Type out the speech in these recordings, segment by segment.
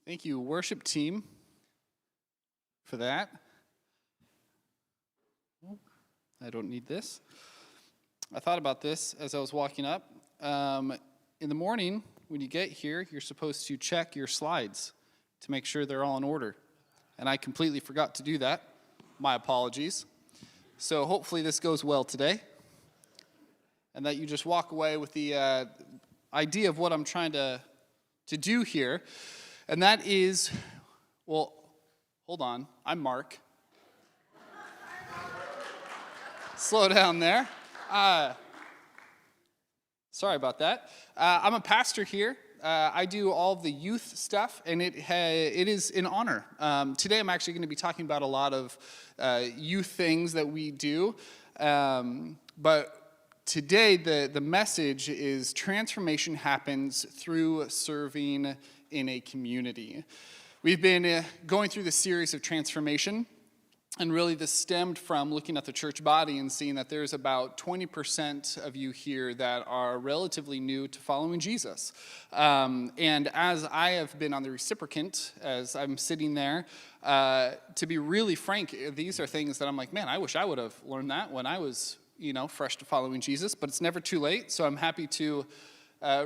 Thank you, worship team, for that. I don't need this. I thought about this as I was walking up. In the morning, when you get here, you're supposed to check your slides to make sure they're all in order. And I completely forgot to do that. My apologies. So hopefully this goes well today. And that you just walk away with the idea of what I'm trying to do here. And that is, well, hold on. I'm Mark. Slow down there. Sorry about that. I'm a pastor here. I do all of the youth stuff, and it is an honor. Today I'm actually going to be talking about a lot of youth things that we do. But today the message is transformation happens through serving in a community. We've been going through this series of transformation. And really this stemmed from looking at the church body and seeing that there's about 20% of you here that are relatively new to following Jesus. And as I have been on the reciprocant, as I'm sitting there, to be really frank, these are things that I'm like, man, I wish I would have learned that when I was, fresh to following Jesus, but it's never too late. So I'm happy to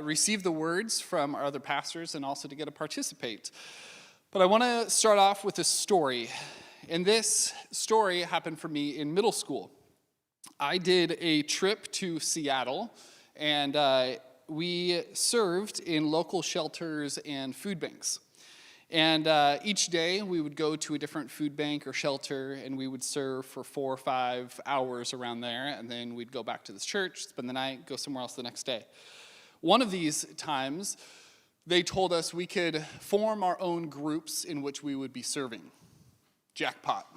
receive the words from our other pastors and also to get to participate. But I want to start off with a story. And this story happened for me in middle school. I did a trip to Seattle, and we served in local shelters and food banks. And each day we would go to a different food bank or shelter, and we would serve for 4 or 5 hours around there, and then we'd go back to the church, spend the night, go somewhere else the next day. One of these times, they told us we could form our own groups in which we would be serving. Jackpot.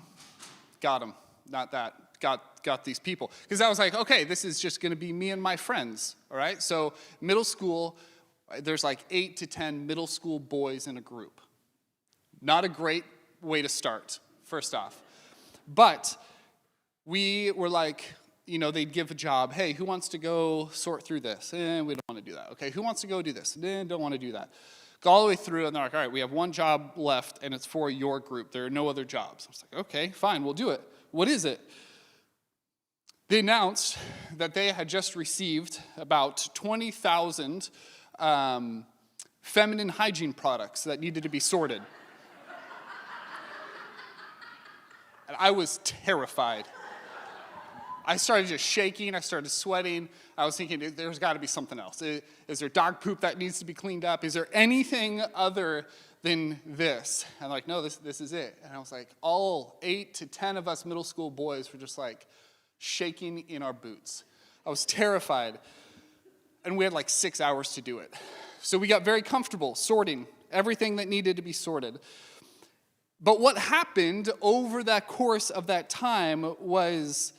Got them. Not that. Got these people. Because I was like, okay, this is just going to be me and my friends. All right? So middle school, there's like 8 to 10 middle school boys in a group. Not a great way to start, first off. But we were like, they'd give a job. Hey, who wants to go sort through this? We don't want to do that. Okay, who wants to go do this? Don't want to do that. Go all the way through, and they're like, all right, we have one job left, and it's for your group. There are no other jobs. I was like, okay, fine, we'll do it. What is it? They announced that they had just received about 20,000 feminine hygiene products that needed to be sorted. And I was terrified. I started just shaking. I started sweating. I was thinking, there's got to be something else. Is there dog poop that needs to be cleaned up? Is there anything other than this? And like, no, this is it. And I was like, all 8 to 10 of us middle school boys were just like shaking in our boots. I was terrified. And we had like 6 hours to do it. So we got very comfortable sorting everything that needed to be sorted. But what happened over that course of that time was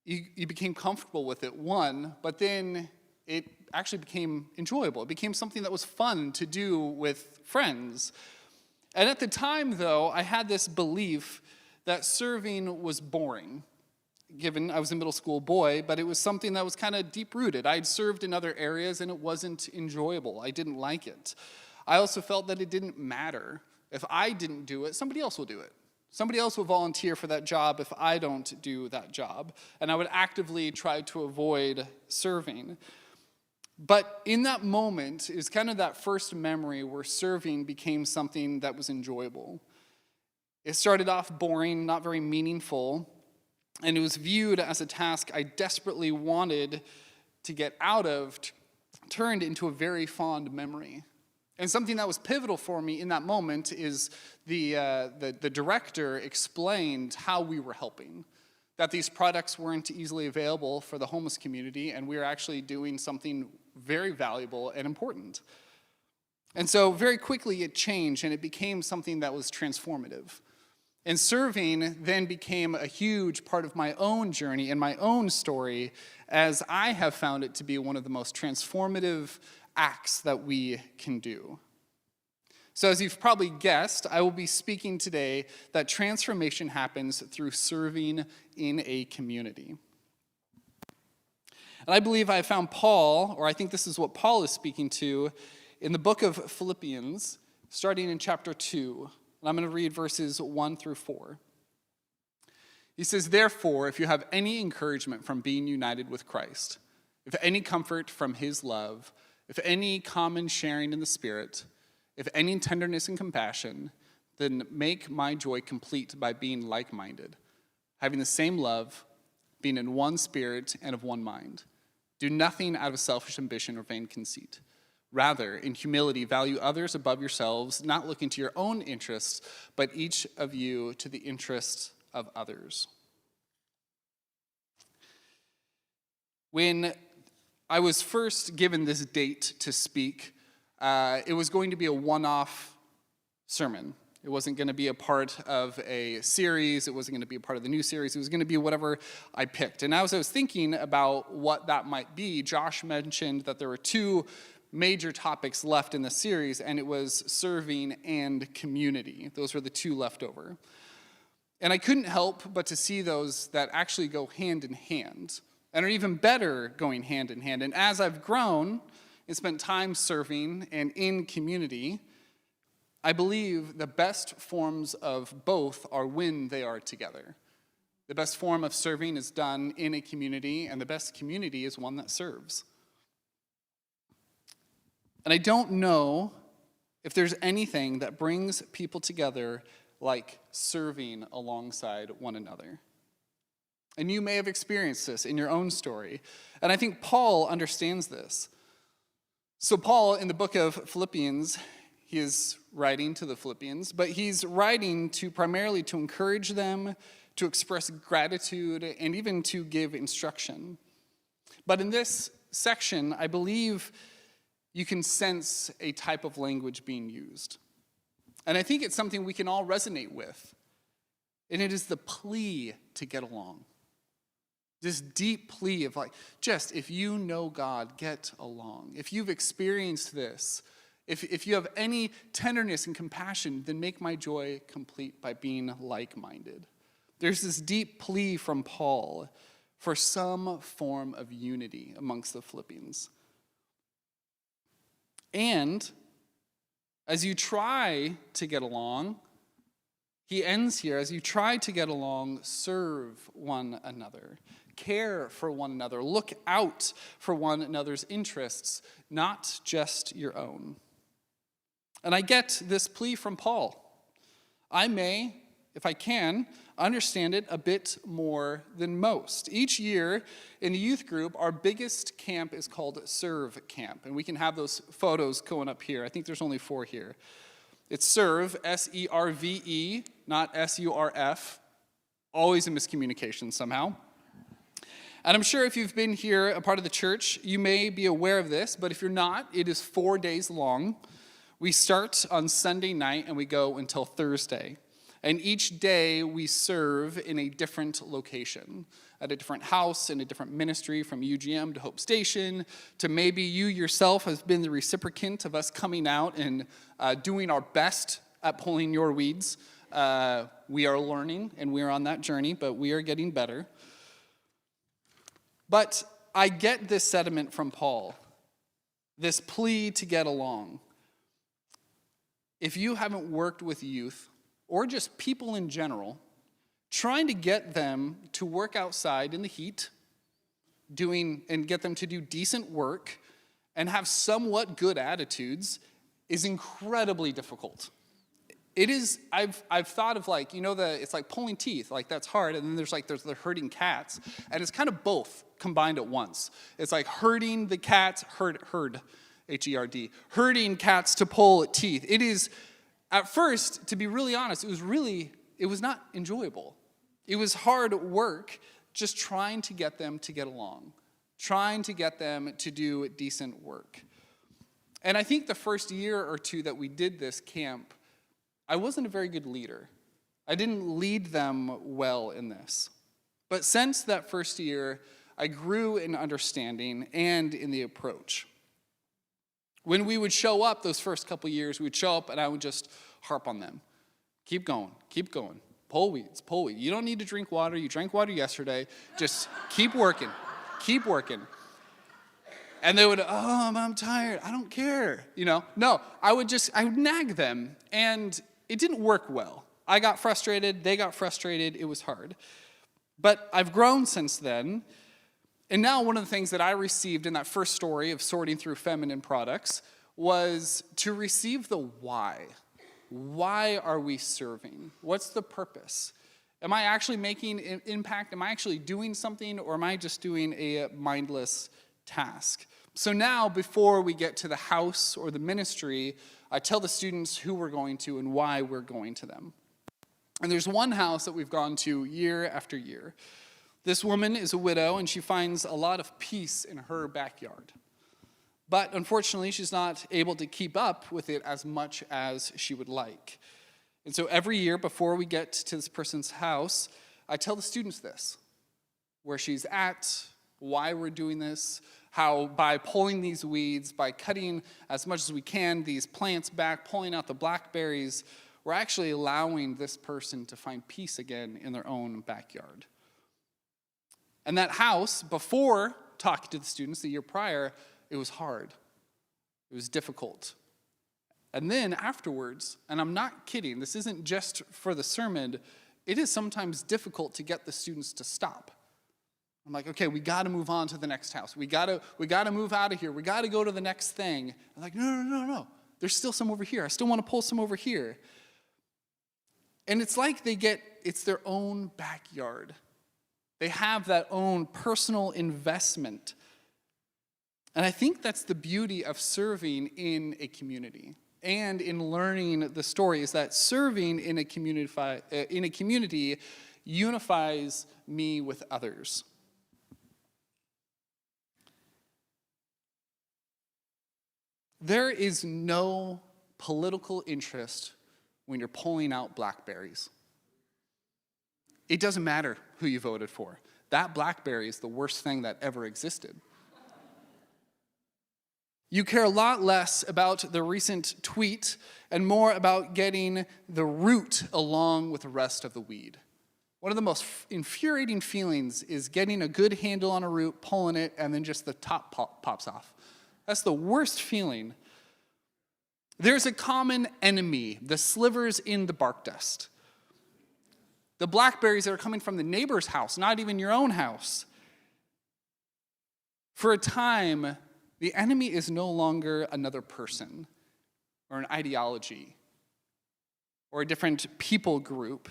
you became comfortable with it, one, but then it actually became enjoyable. It became something that was fun to do with friends. And at the time, though, I had this belief that serving was boring, given I was a middle school boy, but it was something that was kind of deep-rooted. I had served in other areas, and it wasn't enjoyable. I didn't like it. I also felt that it didn't matter. If I didn't do it, somebody else will do it. Somebody else will volunteer for that job if I don't do that job. And I would actively try to avoid serving. But in that moment is kind of that first memory where serving became something that was enjoyable. It started off boring, not very meaningful, and it was viewed as a task I desperately wanted to get out of, turned into a very fond memory. And something that was pivotal for me in that moment is the director explained how we were helping, that these products weren't easily available for the homeless community, and we were actually doing something very valuable and important. And so very quickly it changed, and it became something that was transformative. And serving then became a huge part of my own journey and my own story, as I have found it to be one of the most transformative acts that we can do. So as you've probably guessed, I will be speaking today that transformation happens through serving in a community. And I believe I found Paul, or I think this is what Paul is speaking to, in the book of Philippians, starting in chapter 2. And I'm going to read verses 1 through 4. He says, "Therefore, if you have any encouragement from being united with Christ, if any comfort from his love, if any common sharing in the Spirit, if any tenderness and compassion, then make my joy complete by being like-minded, having the same love, being in one spirit and of one mind. Do nothing out of selfish ambition or vain conceit. Rather, in humility, value others above yourselves, not looking to your own interests, but each of you to the interests of others." When I was first given this date to speak, it was going to be a one-off sermon. It wasn't going to be a part of a series. It wasn't going to be a part of the new series. It was going to be whatever I picked. And as I was thinking about what that might be, Josh mentioned that there were two major topics left in the series, and it was serving and community. Those were the two left over. And I couldn't help but to see those that actually go hand in hand, and are even better going hand in hand. And as I've grown and spent time serving and in community, I believe the best forms of both are when they are together. The best form of serving is done in a community, and the best community is one that serves. And I don't know if there's anything that brings people together like serving alongside one another. And you may have experienced this in your own story. And I think Paul understands this. So Paul, in the book of Philippians, he is writing to the Philippians, but he's writing primarily to encourage them, to express gratitude, and even to give instruction. But in this section, I believe you can sense a type of language being used. And I think it's something we can all resonate with. And it is the plea to get along. This deep plea of just if you know God, get along. If you've experienced this, if you have any tenderness and compassion, then make my joy complete by being like-minded. There's this deep plea from Paul for some form of unity amongst the Philippians. And as you try to get along, he ends here, as you try to get along, serve one another. Care for one another. Look out for one another's interests, not just your own. And I get this plea from Paul. I may, if I can, understand it a bit more than most. Each year in the youth group, our biggest camp is called Serve Camp. And we can have those photos going up here. I think there's only 4 here. It's Serve, S-E-R-V-E, not S-U-R-F. Always a miscommunication somehow. And I'm sure if you've been here, a part of the church, you may be aware of this, but if you're not, it is 4 days long. We start on Sunday night and we go until Thursday. And each day we serve in a different location, at a different house, in a different ministry, from UGM to Hope Station, to maybe you yourself have been the reciprocant of us coming out and doing our best at pulling your weeds. We are learning and we are on that journey, but we are getting better. But I get this sentiment from Paul, this plea to get along. If you haven't worked with youth, or just people in general, trying to get them to work outside in the heat, and get them to do decent work, and have somewhat good attitudes, is incredibly difficult. It is, I've thought of it's like pulling teeth, that's hard, and then there's the herding cats, and it's kind of both combined at once. It's like herding the cats, herd, H-E-R-D, herding cats to pull teeth. It is, at first, to be really honest, it was not enjoyable. It was hard work just trying to get them to get along, trying to get them to do decent work. And I think the first year or two that we did this camp, I wasn't a very good leader. I didn't lead them well in this. But since that first year, I grew in understanding and in the approach. When we would show up those first couple years, we would show up and I would just harp on them. Keep going. Pull weeds. You don't need to drink water. You drank water yesterday. Just keep working. And they would, oh, I'm tired. I don't care. No, I would nag them. And it didn't work well. I got frustrated. They got frustrated. It was hard. But I've grown since then. And now one of the things that I received in that first story of sorting through feminine products was to receive the why. Why are we serving? What's the purpose? Am I actually making an impact? Am I actually doing something? Or am I just doing a mindless task? So now, before we get to the house or the ministry, I tell the students who we're going to and why we're going to them. And there's one house that we've gone to year after year. This woman is a widow, and she finds a lot of peace in her backyard. But unfortunately, she's not able to keep up with it as much as she would like. And so every year before we get to this person's house, I tell the students this: where she's at, why we're doing this, how by pulling these weeds, by cutting as much as we can these plants back, pulling out the blackberries, we're actually allowing this person to find peace again in their own backyard. And that house, before talking to the students the year prior, it was hard. It was difficult. And then afterwards, and I'm not kidding, this isn't just for the sermon, it is sometimes difficult to get the students to stop. I'm like, okay, we got to move on to the next house. We got to move out of here. We got to go to the next thing. I'm like, no. There's still some over here. I still want to pull some over here. And it's like it's their own backyard. They have that own personal investment. And I think that's the beauty of serving in a community and in learning the story, is that serving in a community unifies me with others. There is no political interest when you're pulling out blackberries. It doesn't matter who you voted for. That blackberry is the worst thing that ever existed. You care a lot less about the recent tweet and more about getting the root along with the rest of the weed. One of the most infuriating feelings is getting a good handle on a root, pulling it, and then just the top pops off. That's the worst feeling. There's a common enemy, the slivers in the bark dust. The blackberries that are coming from the neighbor's house, not even your own house. For a time, the enemy is no longer another person or an ideology or a different people group,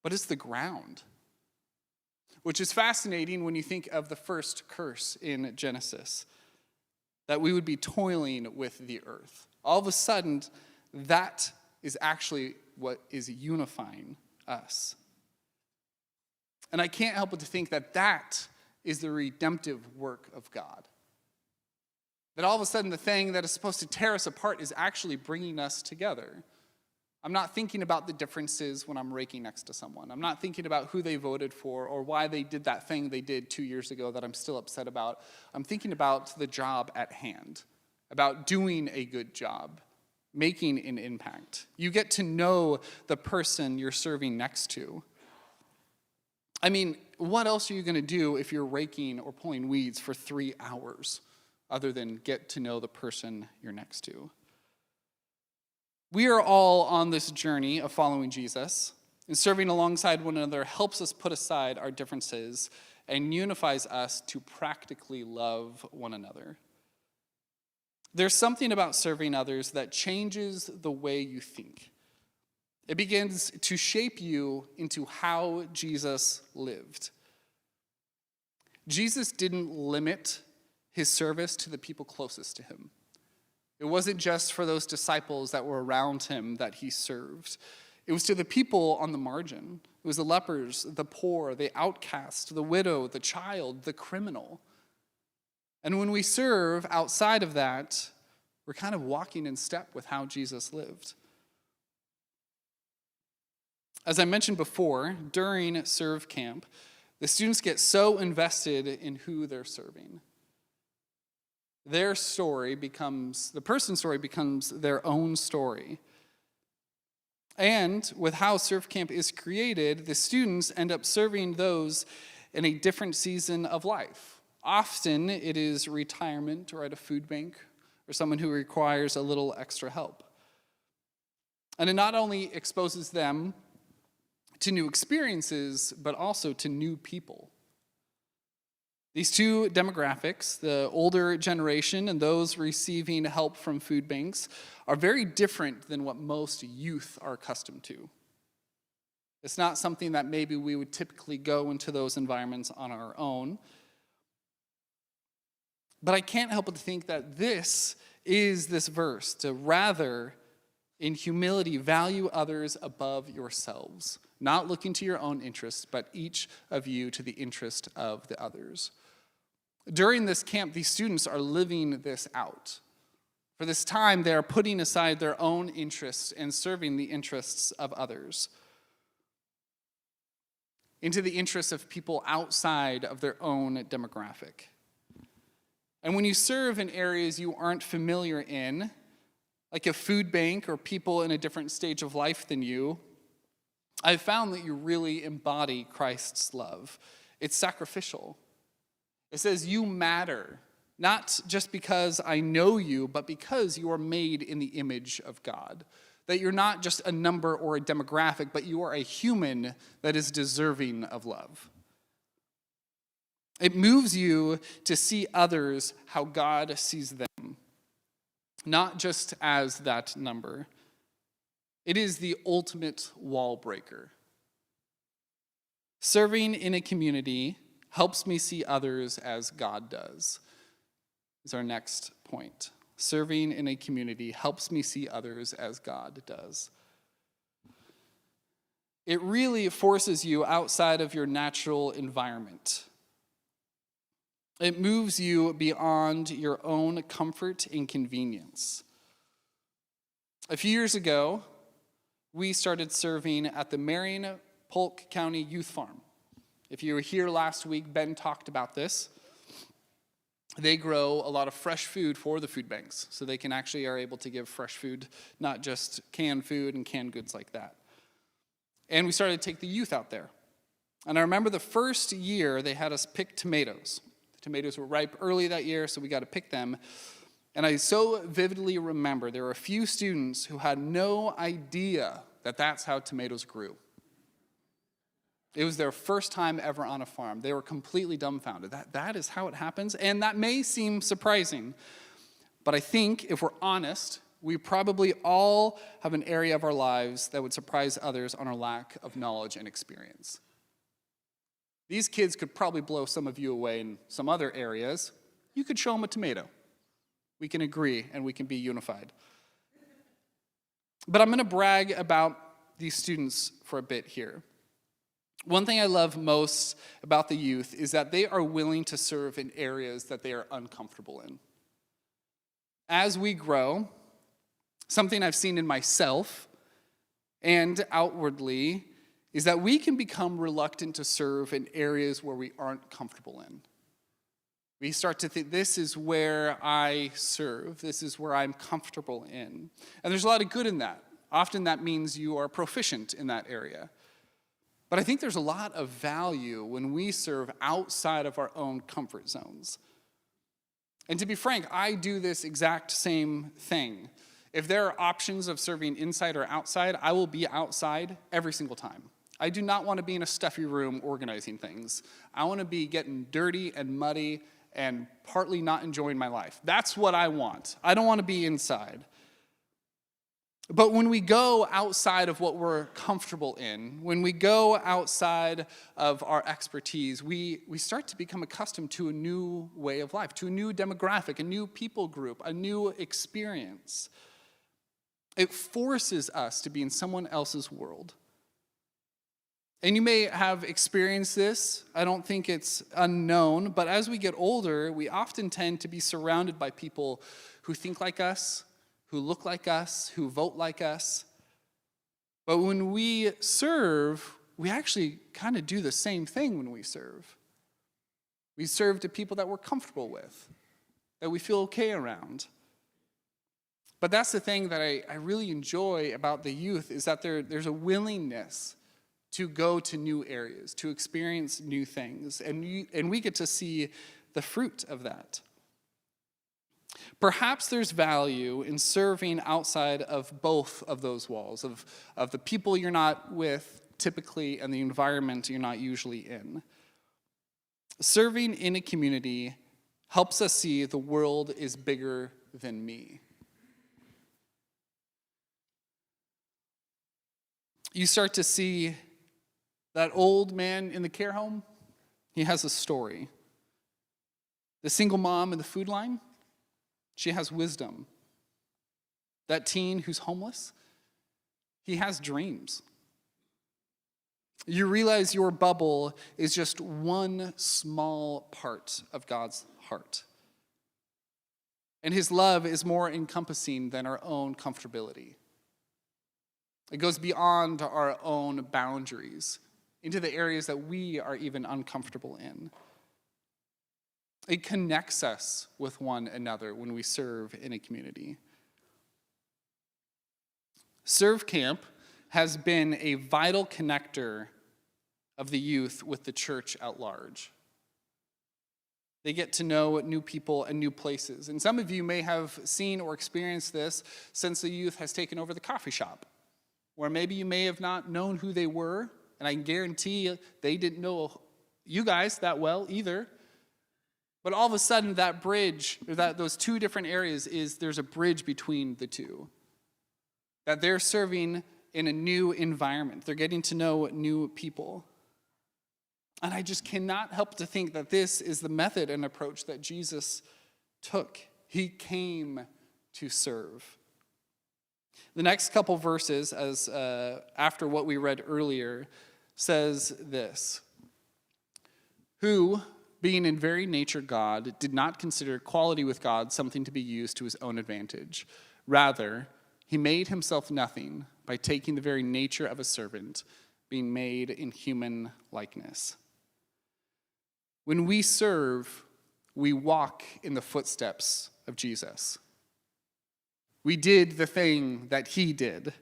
but it's the ground, which is fascinating when you think of the first curse in Genesis, that we would be toiling with the earth. All of a sudden, that is actually what is unifying us. And I can't help but to think that that is the redemptive work of God. That all of a sudden the thing that is supposed to tear us apart is actually bringing us together. I'm not thinking about the differences when I'm raking next to someone. I'm not thinking about who they voted for or why they did that thing they did 2 years ago that I'm still upset about. I'm thinking about the job at hand, about doing a good job, making an impact. You get to know the person you're serving next to. I mean, what else are you going to do if you're raking or pulling weeds for 3 hours other than get to know the person you're next to? We are all on this journey of following Jesus, and serving alongside one another helps us put aside our differences and unifies us to practically love one another. There's something about serving others that changes the way you think. It begins to shape you into how Jesus lived. Jesus didn't limit his service to the people closest to him. It wasn't just for those disciples that were around him that he served. It was to the people on the margin. It was the lepers, the poor, the outcast, the widow, the child, the criminal. And when we serve outside of that, we're kind of walking in step with how Jesus lived. As I mentioned before, during Serve Camp, the students get so invested in who they're serving. Their story becomes, the person's story becomes their own story. And with how Serve Camp is created, the students end up serving those in a different season of life. Often it is retirement or at a food bank or someone who requires a little extra help. And it not only exposes them to new experiences, but also to new people. These two demographics, the older generation and those receiving help from food banks, are very different than what most youth are accustomed to. It's not something that maybe we would typically go into those environments on our own. But I can't help but to think that this is this verse, to rather, in humility, value others above yourselves, not looking to your own interests, but each of you to the interest of the others. During this camp, these students are living this out. For this time, they are putting aside their own interests and serving the interests of others, into the interests of people outside of their own demographic. And when you serve in areas you aren't familiar in, like a food bank or people in a different stage of life than you, I've found that you really embody Christ's love. It's sacrificial. It says you matter, not just because I know you, but because you are made in the image of God. That you're not just a number or a demographic, but you are a human that is deserving of love. It moves you to see others how God sees them, not just as that number. It is the ultimate wall breaker. Serving in a community helps me see others as God does, is our next point. Serving in a community helps me see others as God does. It really forces you outside of your natural environment. It moves you beyond your own comfort and convenience. A few years ago, we started serving at the Marion Polk County Youth Farm. If you were here last week, Ben talked about this. They grow a lot of fresh food for the food banks, so they are able to give fresh food, not just canned food and canned goods like that. And we started to take the youth out there. And I remember the first year they had us pick tomatoes. The tomatoes were ripe early that year, so we got to pick them. And I so vividly remember there were a few students who had no idea that that's how tomatoes grew. It was their first time ever on a farm. They were completely dumbfounded. That is how it happens? And that may seem surprising, but I think if we're honest, we probably all have an area of our lives that would surprise others on our lack of knowledge and experience. These kids could probably blow some of you away in some other areas. You could show them a tomato. We can agree and we can be unified. But I'm going to brag about these students for a bit here. One thing I love most about the youth is that they are willing to serve in areas that they are uncomfortable in. As we grow, something I've seen in myself and outwardly is that we can become reluctant to serve in areas where we aren't comfortable in. We start to think, this is where I serve, this is where I'm comfortable in. And there's a lot of good in that. Often that means you are proficient in that area. But I think there's a lot of value when we serve outside of our own comfort zones. And to be frank, I do this exact same thing. If there are options of serving inside or outside, I will be outside every single time. I do not want to be in a stuffy room organizing things. I want to be getting dirty and muddy and partly not enjoying my life. That's what I want. I don't want to be inside. But when we go outside of what we're comfortable in, when we go outside of our expertise, we start to become accustomed to a new way of life, to a new demographic, a new people group, a new experience. It forces us to be in someone else's world. And you may have experienced this. I don't think it's unknown, but as we get older, we often tend to be surrounded by people who think like us, who look like us, who vote like us. But when we serve, we actually kind of do the same thing when we serve. We serve to people that we're comfortable with, that we feel okay around. But that's the thing that I really enjoy about the youth is that there's a willingness to go to new areas, to experience new things. And we get to see the fruit of that. Perhaps there's value in serving outside of both of those walls, of the people you're not with typically and the environment you're not usually in. Serving in a community helps us see the world is bigger than me. You start to see that old man in the care home, he has a story. The single mom in the food line, she has wisdom. That teen who's homeless, he has dreams. You realize your bubble is just one small part of God's heart. And his love is more encompassing than our own comfortability. It goes beyond our own boundaries into the areas that we are even uncomfortable in. It connects us with one another when we serve in a community. Serve Camp has been a vital connector of the youth with the church at large. They get to know new people and new places. And some of you may have seen or experienced this since the youth has taken over the coffee shop, where maybe you may have not known who they were, and I can guarantee they didn't know you guys that well either. But all of a sudden, that bridge, or those two different areas, there's a bridge between the two. That they're serving in a new environment. They're getting to know new people. And I just cannot help to think that this is the method and approach that Jesus took. He came to serve. The next couple verses, as after what we read earlier, says this: who, being in very nature God, did not consider equality with God something to be used to his own advantage. Rather, he made himself nothing by taking the very nature of a servant, being made in human likeness. When we serve, we walk in the footsteps of Jesus. We did the thing that he did.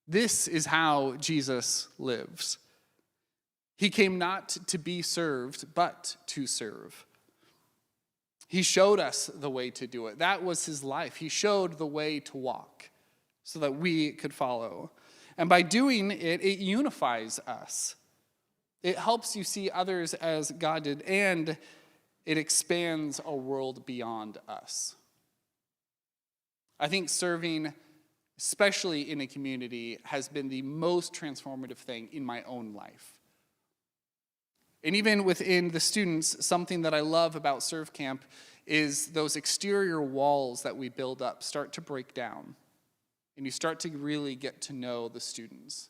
This is how Jesus lives. He came not to be served, but to serve. He showed us the way to do it. That was his life. He showed the way to walk so that we could follow. And by doing it, it unifies us. It helps you see others as God did, and it expands a world beyond us. I think serving, especially in a community, has been the most transformative thing in my own life. And even within the students, something that I love about Serve Camp is those exterior walls that we build up start to break down. And you start to really get to know the students.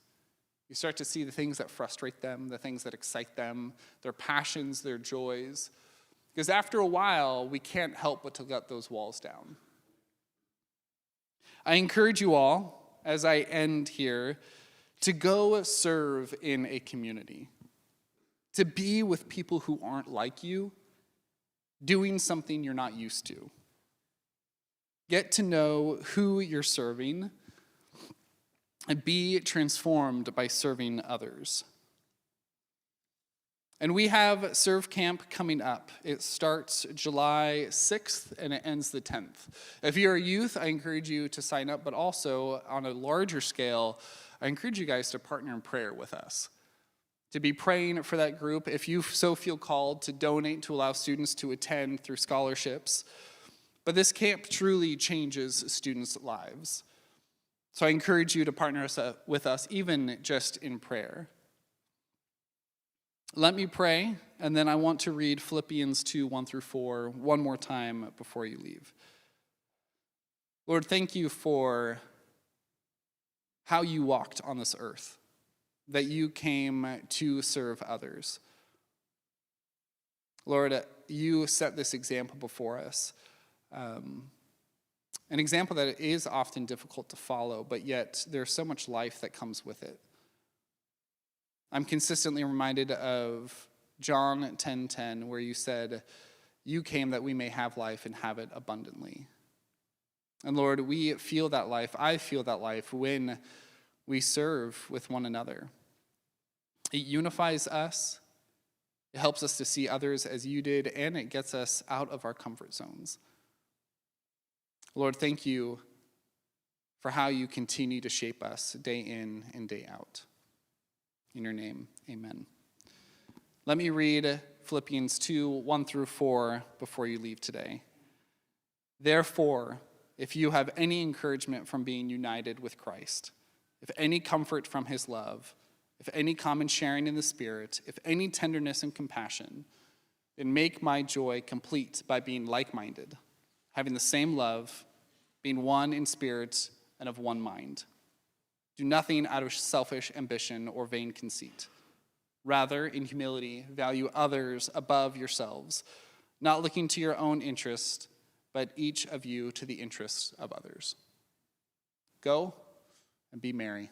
You start to see the things that frustrate them, the things that excite them, their passions, their joys. Because after a while, we can't help but to let those walls down. I encourage you all, as I end here, to go serve in a community. To be with people who aren't like you, doing something you're not used to. Get to know who you're serving, and be transformed by serving others. And we have Serve Camp coming up. It starts July 6th and it ends the 10th. If you're a youth, I encourage you to sign up, but also on a larger scale, I encourage you guys to partner in prayer with us. To be praying for that group, if you so feel called to donate to allow students to attend through scholarships. But this camp truly changes students' lives. So I encourage you to partner with us, even just in prayer. Let me pray, and then I want to read Philippians 2, 1-4 one more time before you leave. Lord, thank you for how you walked on this earth, that you came to serve others. Lord, you set this example before us. An example that is often difficult to follow, but yet there's so much life that comes with it. I'm consistently reminded of John 10:10, where you said, you came that we may have life and have it abundantly. And Lord, we feel that life, I feel that life when we serve with one another. It unifies us, It helps us to see others as you did, and it gets us out of our comfort zones. Lord, thank you for how you continue to shape us day in and day out. In your name, amen. Let me read Philippians 2, 1 through 4 before you leave today. Therefore, if you have any encouragement from being united with Christ, if any comfort from his love, if any common sharing in the Spirit, if any tenderness and compassion, then make my joy complete by being like-minded, having the same love, being one in spirit and of one mind. Do nothing out of selfish ambition or vain conceit. Rather, in humility, value others above yourselves, not looking to your own interest, but each of you to the interests of others. Go and be merry.